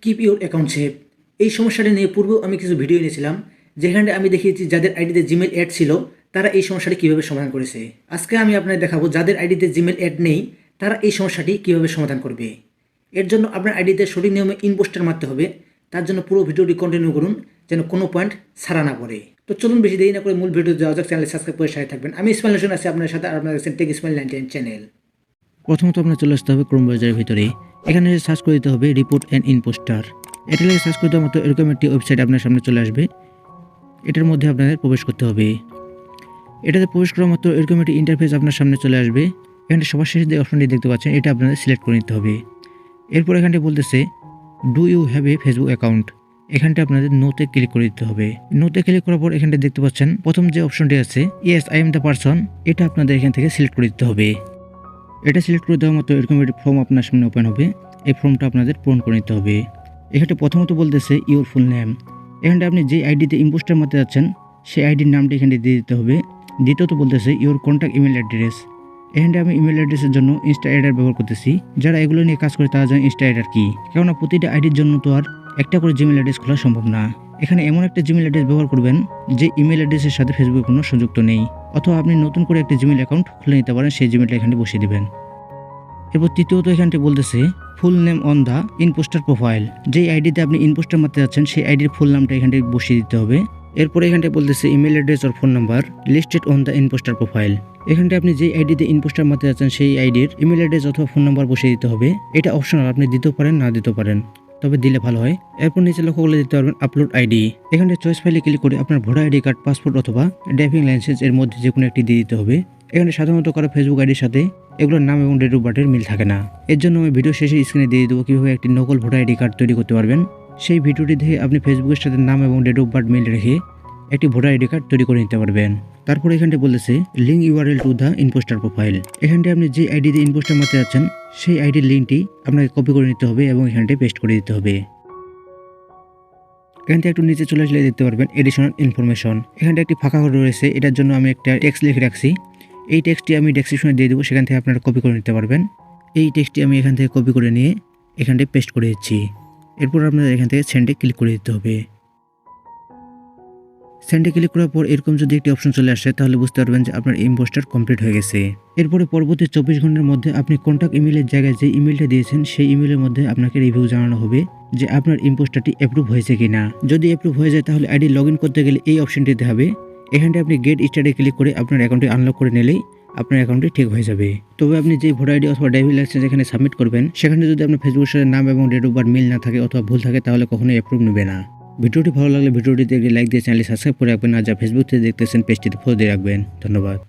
Keep your account save. এই সমস্যাটি নিয়ে পূর্বেও আমি কিছু ভিডিও এনেছিলাম, যেখানে আমি দেখিয়েছি যাদের আইডিতে জিমেল অ্যাড ছিল তারা এই সমস্যাটি কীভাবে সমাধান করেছে। আজকে আমি আপনাদের দেখাবো যাদের আইডিতে জিমেল অ্যাড নেই তারা এই সমস্যাটি কীভাবে সমাধান করবে। এর জন্য আপনার আইডিতে সঠিক নিয়মে ইনপোস্টার মারতে হবে। তার জন্য পুরো ভিডিওটি কন্টিনিউ করুন যেন কোনো পয়েন্ট ছাড়া না পড়ে। তো চলুন বেশি দেরি না করে মূল ভিডিও যাওয়া যাক। চ্যানেল সাবস্ক্রাইব করে সাথে থাকবেন। আমি ইসমাইল হোসেন আছি আপনার সাথে, আর আপনার কাছে টেক ইসমাইল 99 চ্যানেল। প্রথমত আপনার চলে আসতে হবে ক্রোম ব্রাউজারের ভিতরে। এখানে সার্চ করে দিতে হবে রিপোর্ট অ্যান্ড ইম্পোস্টার। এটা লিখে সার্চ করতে মতো এরকম একটি ওয়েবসাইট আপনার সামনে চলে আসবে। এটার মধ্যে আপনাদের প্রবেশ করতে হবে। এটাতে প্রবেশ করার মতো এরকম একটি ইন্টারফেস আপনার সামনে চলে আসবে। এখানে সবার শেষে যে অপশনটি দেখতে পাচ্ছেন এটা আপনাদের সিলেক্ট করে নিতে হবে। এরপর এখানটি বলতেছে do you have a Facebook account. এখানটা আপনাদের নোতে ক্লিক করে দিতে হবে। নোতে ক্লিক করার পর এখানটা দেখতে পাচ্ছেন প্রথম যে অপশনটি আছে yes I am the person, এটা আপনাদের এখান থেকে সিলেক্ট করে দিতে হবে। এটা সিলেক্ট করে দেওয়ার মতো এরকম একটি ফর্ম আপনার সামনে ওপেন হবে। এই ফর্মটা আপনাদের পূরণ করে নিতে হবে। এখানে প্রথমত বলতেছে ইউর ফুল নেম। এখানটা আপনি যে আইডিতে ইম্পোস্টার মারতে যাচ্ছেন সেই আইডির নামটা এখানে দিয়ে দিতে হবে। দ্বিতীয়ত বলতেছে ইউর কন্ট্যাক্ট ইমেল অ্যাড্রেস। এখানটা আমি ইমেল অ্যাড্রেসের জন্য ইনস্টা অ্যাডার ব্যবহার করতেছি। যারা এগুলো নিয়ে কাজ করে তারা জানেন ইনস্টা অ্যাডার কি, কেননা প্রতিটা আইডির জন্য তো আর একটা করে জিমেল অ্যাড্রেস খোলা সম্ভব না। এখানে এমন একটা জিমেল অ্যাড্রেস ব্যবহার করবেন যে ইমেল অ্যাড্রেসের সাথে ফেসবুকের কোনো সংযুক্ত নেই, অথবা আপনি নতুন করে একটা জিমেল অ্যাকাউন্ট খুলে নিতে পারেন, সেই জিমেলটা এখানে বসিয়ে দেবেন। এরপর তৃতীয়ত এখানটি বলতেছে full name on the impostor profile. যেই আইডিতে আপনি ইনপোস্টার মারতে যাচ্ছেন সেই আইডির ফুল নামটা এখানে বসিয়ে দিতে হবে। এরপর এখানটা বলতেছে email address or phone number listed on the impostor profile. এখানটা আপনি যেই আইডিতে ইনপোস্টার মারতে যাচ্ছেন সেই আইডির ইমেল অ্যাড্রেস অথবা ফোন নাম্বার বসিয়ে দিতে হবে। এটা অপশনাল, আপনি দিতেও পারেন না দিতেও পারেন, তবে দিলে ভালো হয়। এরপর নিচে লক্ষ্য করলে দিতে পারবেন আপলোড আইডি। এখানে চয়েস ফাইলে ক্লিক করে আপনার ভোটার আইডি কার্ড, পাসপোর্ট অথবা ড্রাইভিং লাইসেন্স এর মধ্যে যে কোনো একটি দিয়ে দিতে হবে। এখানে সাধারণত করা ফেসবুক আইডির সাথে এগুলোর নাম এবং ডেট অফ বার্থের মিল থাকে না। এর জন্য আমি ভিডিও শেষে স্ক্রিনে দিয়ে দেবো কীভাবে একটি নকল ভোটার আইডি কার্ড তৈরি করতে পারবেন। সেই ভিডিওটি দেখে আপনি ফেসবুকের সাথে নাম এবং ডেট অফ বার্থ মিল রেখে একটি ভোটার আইডি কার্ড তৈরি করে নিতে পারবেন। তারপর এখানটা বলেছে link URL to the impostor profile. এখানটা আপনি যে আইডিতে ইনপোস্টার মারতে যাচ্ছেন সেই আইডির লিঙ্কটি আপনাকে কপি করে নিতে হবে এবং এখানটায় পেস্ট করে দিতে হবে। এখান থেকে একটু নিচে চলে আসলে দেখতে পারবেন এডিশনাল ইনফরমেশন। এখানটা একটি ফাঁকা ঘর রয়েছে, এটার জন্য আমি একটা টেক্সট লিখে রাখছি। এই টেক্সটটি আমি ডেসক্রিপশনে দিয়ে দেবো, সেখান থেকে আপনারা কপি করে নিতে পারবেন। এই টেক্সটটি আমি এখান থেকে কপি করে নিয়ে এখানটায় পেস্ট করে দিচ্ছি। এরপর আপনাদের এখান থেকে সেন্ডে ক্লিক করে দিতে হবে। সেন্ডে ক্লিক করার পর এরকম যদি একটি অপশন চলে আসে তাহলে বুঝতে পারবেন যে আপনার ইম্পোস্টার কমপ্লিট হয়ে গেছে। এরপরে পরবর্তী 24 ঘন্টার মধ্যে আপনি কন্ট্যাক্ট ইমেলের জায়গায় যে ইমেলটা দিয়েছেন সেই ইমেলের মধ্যে আপনাকে রিভিউ জানানো হবে যে আপনার ইম্পোস্টারটি অ্যাপ্রুভ হয়েছে কিনা। যদি অ্যাপ্রুভ হয়ে যায় তাহলে আইডি লগ ইন করতে গেলে এই অপশনটিতে হবে। এখানটা আপনি গেট স্টার্টে ক্লিক করে আপনার অ্যাকাউন্টটি আনলক করে নিলেই আপনার অ্যাকাউন্টটি ঠিক হয়ে যাবে। তবে আপনি যে ভোটার আইডি অথবা ড্রাইভিং লাইসেন্স এখানে সাবমিট করবেন সেখানে যদি আপনার ফেসবুকের সাথে নাম এবং ডেট অফ বার্থ মিল না থাকে অথবা ভুল থাকে তাহলে কখনোই অ্যাপ্রুভ নেবে না। ভিডিওটি ভালো লাগলে ভিডিওটিতে একটি লাইক দিয়ে চ্যানেলটি সাবস্ক্রাইব করে রাখবেন, আর যা ফেসবুক থেকে দেখতেছেন পেজটিতে ফলো দিয়ে রাখবেন। ধন্যবাদ।